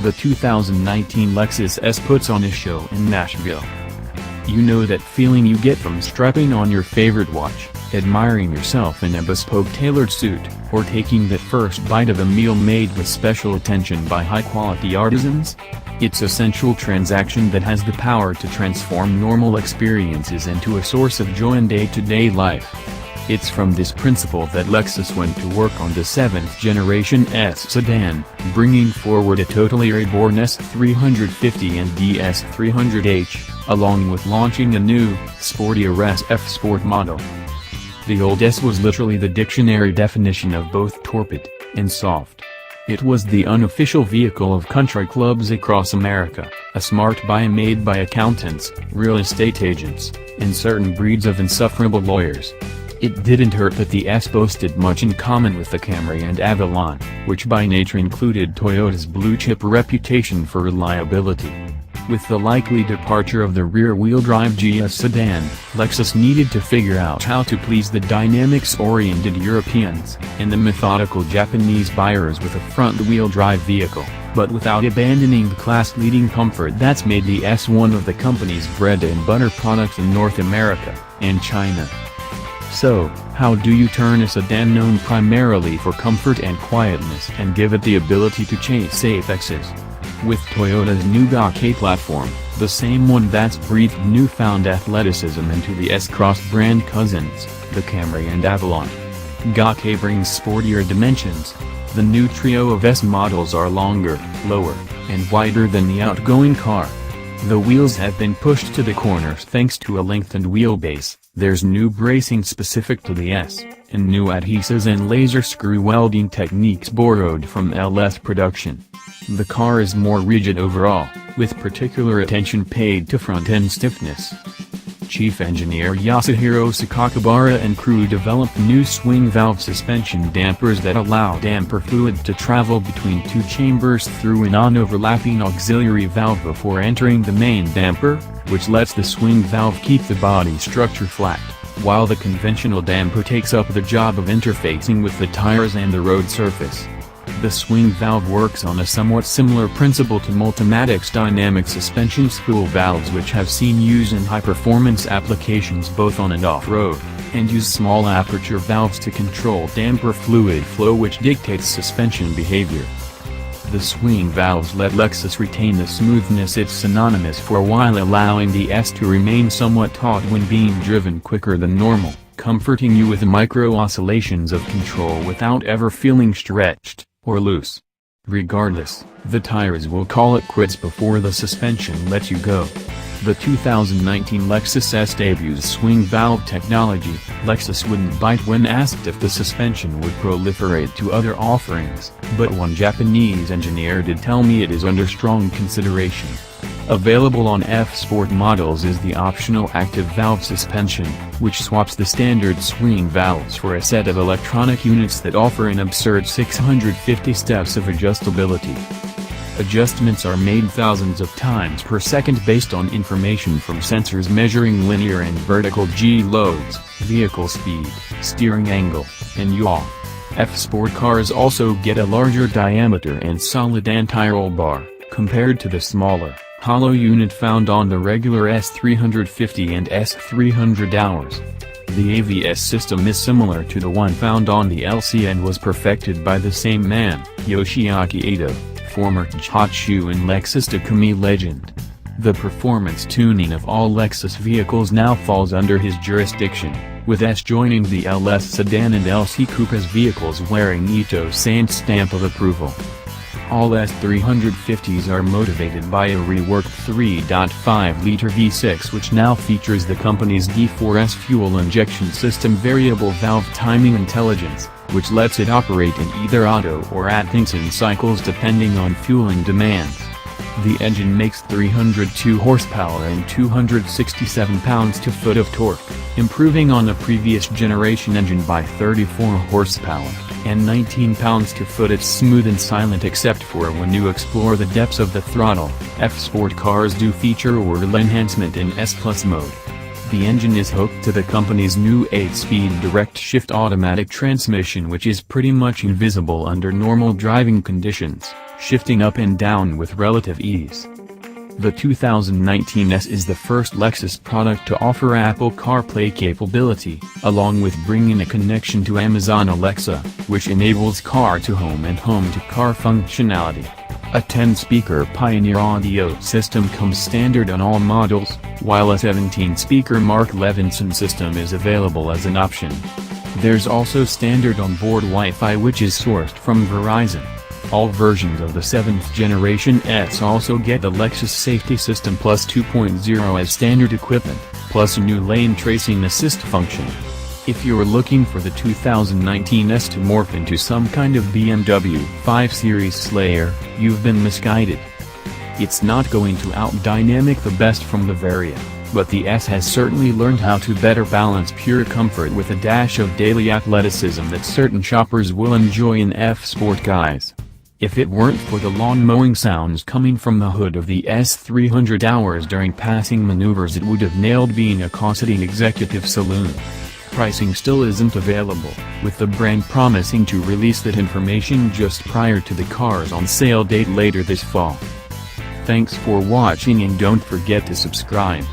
The 2019 Lexus S puts on a show in Nashville. You know that feeling you get from strapping on your favorite watch, admiring yourself in a bespoke tailored suit, or taking that first bite of a meal made with special attention by high-quality artisans? It's a sensual transaction that has the power to transform normal experiences into a source of joy in day-to-day life. It's from this principle that Lexus went to work on the 7th generation S sedan, bringing forward a totally reborn S350 and DS300h, along with launching a new, sportier SF Sport model. The old S was literally the dictionary definition of both torpid and soft. It was the unofficial vehicle of country clubs across America, a smart buy made by accountants, real estate agents, and certain breeds of insufferable lawyers. It didn't hurt that the S boasted much in common with the Camry and Avalon, which by nature included Toyota's blue-chip reputation for reliability. With the likely departure of the rear-wheel drive GS sedan, Lexus needed to figure out how to please the dynamics-oriented Europeans and the methodical Japanese buyers with a front-wheel drive vehicle, but without abandoning the class-leading comfort that's made the S one of the company's bread-and-butter products in North America and China. So, how do you turn a sedan known primarily for comfort and quietness and give it the ability to chase apexes? With Toyota's new Gakei platform, the same one that's breathed newfound athleticism into the S-Cross brand cousins, the Camry and Avalon. Gakei brings sportier dimensions. The new trio of S models are longer, lower, and wider than the outgoing car. The wheels have been pushed to the corners thanks to a lengthened wheelbase. There's new bracing specific to the S, and new adhesives and laser screw welding techniques borrowed from LS production. The car is more rigid overall, with particular attention paid to front-end stiffness. Chief Engineer Yasuhiro Sakakibara and crew developed new swing valve suspension dampers that allow damper fluid to travel between two chambers through a non-overlapping auxiliary valve before entering the main damper, which lets the swing valve keep the body structure flat, while the conventional damper takes up the job of interfacing with the tires and the road surface. The swing valve works on a somewhat similar principle to Multimatic's dynamic suspension spool valves, which have seen use in high-performance applications both on and off-road, and use small aperture valves to control damper fluid flow, which dictates suspension behavior. The swing valves let Lexus retain the smoothness it's synonymous for while allowing the S to remain somewhat taut when being driven quicker than normal, comforting you with micro-oscillations of control without ever feeling stretched or loose. Regardless, the tires will call it quits before the suspension lets you go. The 2019 Lexus S debuts swing valve technology. Lexus wouldn't bite when asked if the suspension would proliferate to other offerings, but one Japanese engineer did tell me it is under strong consideration. Available on F-Sport models is the optional active valve suspension, which swaps the standard swing valves for a set of electronic units that offer an absurd 650 steps of adjustability. Adjustments are made thousands of times per second based on information from sensors measuring linear and vertical G-loads, vehicle speed, steering angle, and yaw. F-Sport cars also get a larger diameter and solid anti-roll bar, compared to the smaller, hollow unit found on the regular S350 and S300hours. The AVS system is similar to the one found on the LC and was perfected by the same man, Yoshiaki Ito, former Chachu and Lexus Takumi legend. The performance tuning of all Lexus vehicles now falls under his jurisdiction, with S joining the LS sedan and LC coupe as vehicles wearing Ito's stamp of approval. All S350s are motivated by a reworked 3.5-liter V6, which now features the company's D4S fuel injection system variable valve timing intelligence, which lets it operate in either auto or Atkinson cycles depending on fueling demands. The engine makes 302 horsepower and 267 pounds-to-foot of torque, improving on the previous generation engine by 34 horsepower, and 19 pounds-to-foot. It's smooth and silent except for when you explore the depths of the throttle. F-Sport cars do feature oil enhancement in S Plus mode. The engine is hooked to the company's new 8-speed direct-shift automatic transmission, which is pretty much invisible under normal driving conditions, shifting up and down with relative ease. The 2019 S is the first Lexus product to offer Apple CarPlay capability, along with bringing a connection to Amazon Alexa, which enables car-to-home and home-to-car functionality. A 10-speaker Pioneer audio system comes standard on all models, while a 17-speaker Mark Levinson system is available as an option. There's also standard onboard Wi-Fi, which is sourced from Verizon. All versions of the 7th generation S also get the Lexus Safety System Plus 2.0 as standard equipment, plus a new lane tracing assist function. If you're looking for the 2019 S to morph into some kind of BMW 5 Series Slayer, you've been misguided. It's not going to out-dynamic the best from the Varia, but the S has certainly learned how to better balance pure comfort with a dash of daily athleticism that certain shoppers will enjoy in F-Sport guise. If it weren't for the lawn mowing sounds coming from the hood of the S 300 hours during passing maneuvers, it would have nailed being a cosseting executive saloon. Pricing still isn't available, with the brand promising to release that information just prior to the car's on-sale date later this fall. Thanks for watching and don't forget to subscribe.